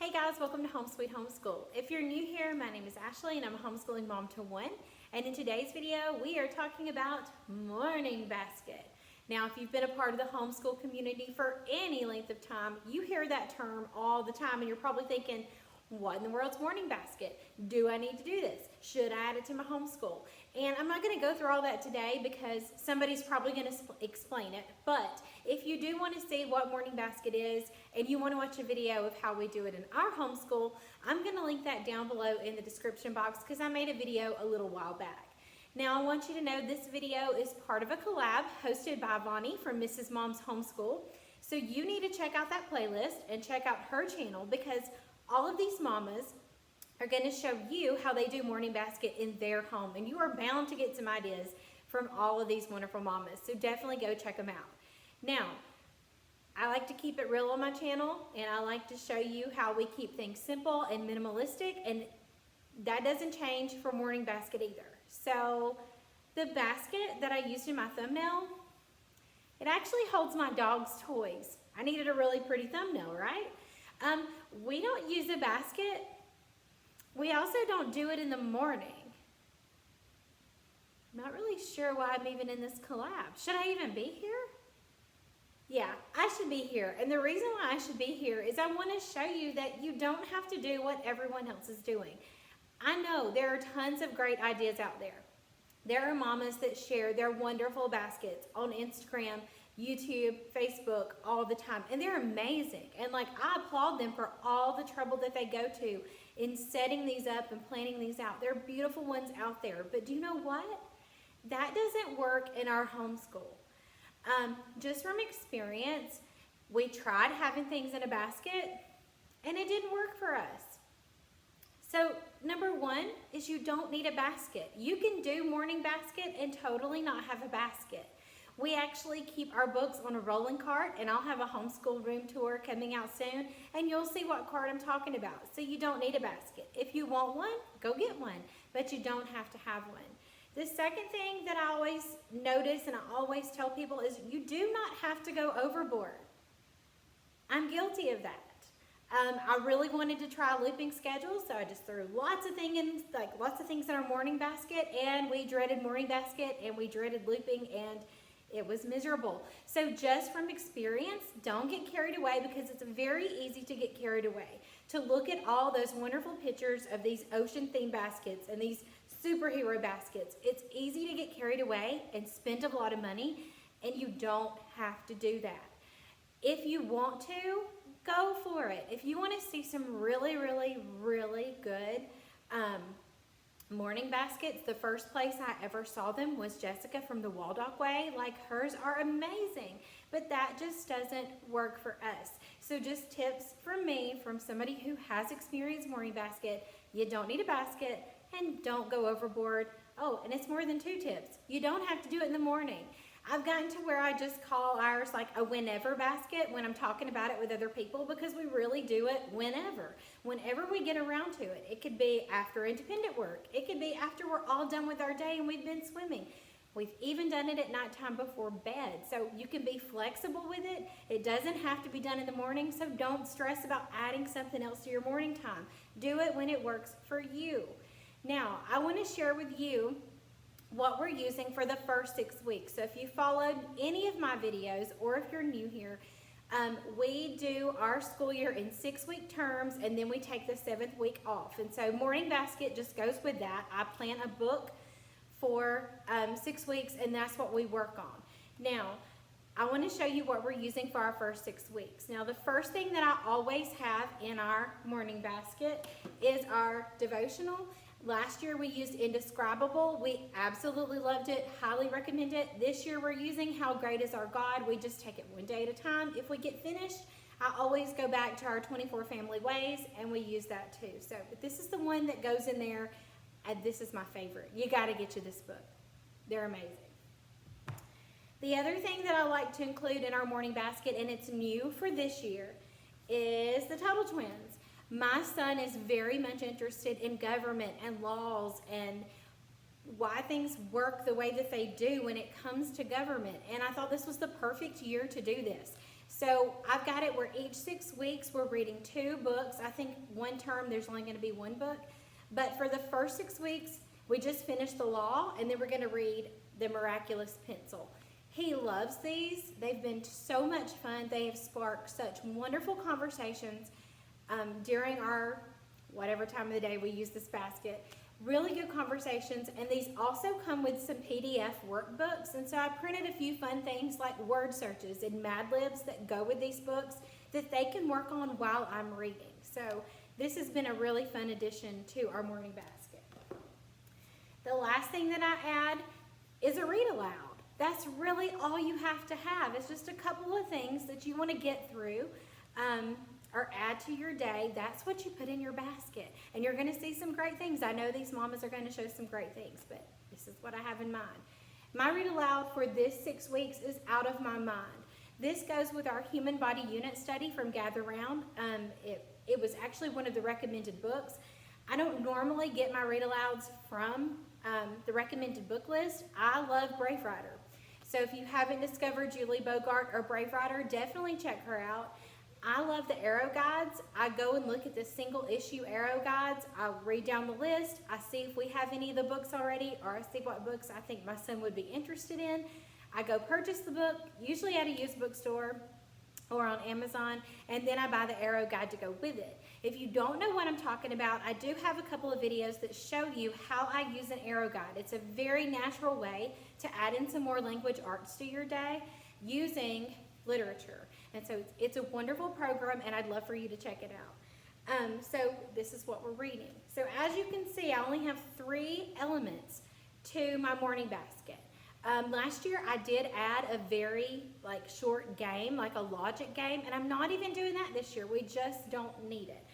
Hey guys, welcome to Home Sweet Homeschool. If you're new here, my name is Ashley and I'm a homeschooling mom to one. And in today's video, we are talking about morning basket. Now, if you've been a part of the homeschool community for any length of time, you hear that term all the time and you're probably thinking, what in the world's morning basket? Do I need to do this? Should I add it to my homeschool? And I'm not going to go through all that today because somebody's probably going to explain it. But if you do want to see what morning basket is and you want to watch a video of how we do it in our homeschool, I'm going to link that down below in the description box because I made a video a little while back. Now I want you to know this video is part of a collab hosted by Vonnie from Mrs. Mom's Homeschool. So you need to check out that playlist and check out her channel because all of these mamas are going to show you how they do morning basket in their home. And you are bound to get some ideas from all of these wonderful mamas. So definitely go check them out. Now, I like to keep it real on my channel, and I like to show you how we keep things simple and minimalistic, and that doesn't change for morning basket either. So the basket that I used in my thumbnail, it actually holds my dog's toys. I needed a really pretty thumbnail, right? We don't use a basket. We also don't do it in the morning. I'm not really sure why I'm even in this collab. Should I even be here? Yeah, I should be here. And the reason why I should be here is I want to show you that you don't have to do what everyone else is doing. I know there are tons of great ideas out there. There are mamas that share their wonderful baskets on Instagram, YouTube, Facebook all the time. And they're amazing. And I applaud them for all the trouble that they go to in setting these up and planning these out. There are beautiful ones out there. But do you know what? That doesn't work in our homeschool. Just from experience, we tried having things in a basket and it didn't work for us. So number one is you don't need a basket. You can do morning basket and totally not have a basket. We actually keep our books on a rolling cart, and I'll have a homeschool room tour coming out soon, and you'll see what cart I'm talking about. So you don't need a basket. If you want one, go get one, but you don't have to have one. The second thing that I always notice and I always tell people is you do not have to go overboard. I'm guilty of that. I really wanted to try a looping schedule, so I just threw lots of things in our morning basket, and we dreaded morning basket and we dreaded looping, and it was miserable. So just from experience, don't get carried away because it's very easy to get carried away. To look at all those wonderful pictures of these ocean themed baskets and these superhero baskets. It's easy to get carried away and spend a lot of money, and you don't have to do that. If you want to, go for it. If you want to see some really, really, really good morning baskets, the first place I ever saw them was Jessica from the Waldock Way. Hers are amazing, but that just doesn't work for us. So just tips from me, from somebody who has experienced morning basket. You don't need a basket and don't go overboard. Oh, and it's more than 2 tips. You don't have to do it in the morning. I've gotten to where I just call ours a whenever basket when I'm talking about it with other people because we really do it whenever we get around to it. It could be after independent work. It could be after we're all done with our day and we've been swimming. We've even done it at nighttime before bed. So you can be flexible with it. It doesn't have to be done in the morning, so don't stress about adding something else to your morning time. Do it when it works for you. Now, I want to share with you what we're using for the first 6 weeks. So if you followed any of my videos or if you're new here, we do our school year in 6-week terms, and then we take the 7th week off. And so morning basket just goes with that. I plan a book for 6 weeks, and that's what we work on. Now, I want to show you what we're using for our first 6 weeks. Now, the first thing that I always have in our morning basket is our devotional. Last year we used Indescribable. We absolutely loved it, highly recommend it. This year we're using How Great Is Our God. We just take it one day at a time. If we get finished, I always go back to our 24 Family Ways, and we use that too. So, but this is the one that goes in there, and this is my favorite. You got to get you this book. They're amazing. The other thing that I like to include in our morning basket, and it's new for this year, is the Tuttle Twins. My son is very much interested in government and laws and why things work the way that they do when it comes to government. And I thought this was the perfect year to do this. So I've got it where each 6 weeks we're reading 2 books. I think one term there's only going to be 1 book. But for the first 6 weeks, we just finished the law, and then we're going to read The Miraculous Pencil. He loves these. They've been so much fun. They have sparked such wonderful conversations during our whatever time of the day we use this basket. Really good conversations, and these also come with some PDF workbooks, and so I printed a few fun things like word searches and Mad Libs that go with these books that they can work on while I'm reading. So this has been a really fun addition to our morning basket. The last thing that I add is a read aloud. That's really all you have to have. It's just a couple of things that you want to get through or add to your day. That's what you put in your basket. And you're going to see some great things. I know these mamas are going to show some great things, but this is what I have in mind. My read aloud for this 6 weeks is Out of My Mind. This goes with our human body unit study from Gather Round. It was actually one of the recommended books. I don't normally get my read alouds from the recommended book list. I love Brave Rider. So if you haven't discovered Julie Bogart or Brave Rider, definitely check her out. I love the arrow guides. I go and look at the single issue arrow guides. I read down the list. I see if we have any of the books already, or I see what books I think my son would be interested in. I go purchase the book, usually at a used bookstore or on Amazon, and then I buy the arrow guide to go with it. If you don't know what I'm talking about, I do have a couple of videos that show you how I use an arrow guide. It's a very natural way to add in some more language arts to your day using literature. And so it's a wonderful program, and I'd love for you to check it out. So this is what we're reading. So as you can see, I only have 3 elements to my morning basket. Last year I did add a very short game, like a logic game, and I'm not even doing that this year. We just don't need it.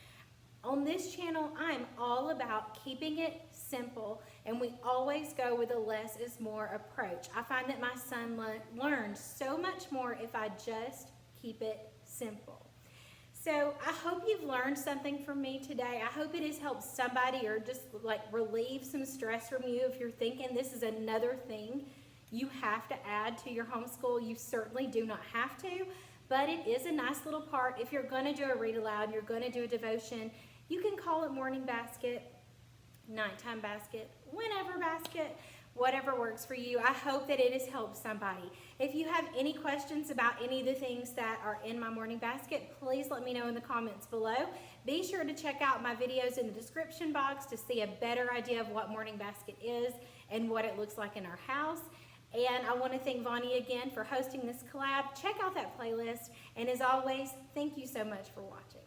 On this channel, I'm all about keeping it simple, and we always go with a less is more approach. I find that my son learns so much more if I just keep it simple. So I hope you've learned something from me today. I hope it has helped somebody or just relieve some stress from you. If you're thinking this is another thing you have to add to your homeschool, you certainly do not have to, but it is a nice little part. If you're going to do a read aloud, you're going to do a devotion, you can call it morning basket, nighttime basket, whenever basket, whatever works for you. I hope that it has helped somebody. If you have any questions about any of the things that are in my morning basket, please let me know in the comments below. Be sure to check out my videos in the description box to see a better idea of what morning basket is and what it looks like in our house. And I want to thank Vonnie again for hosting this collab. Check out that playlist. And as always, thank you so much for watching.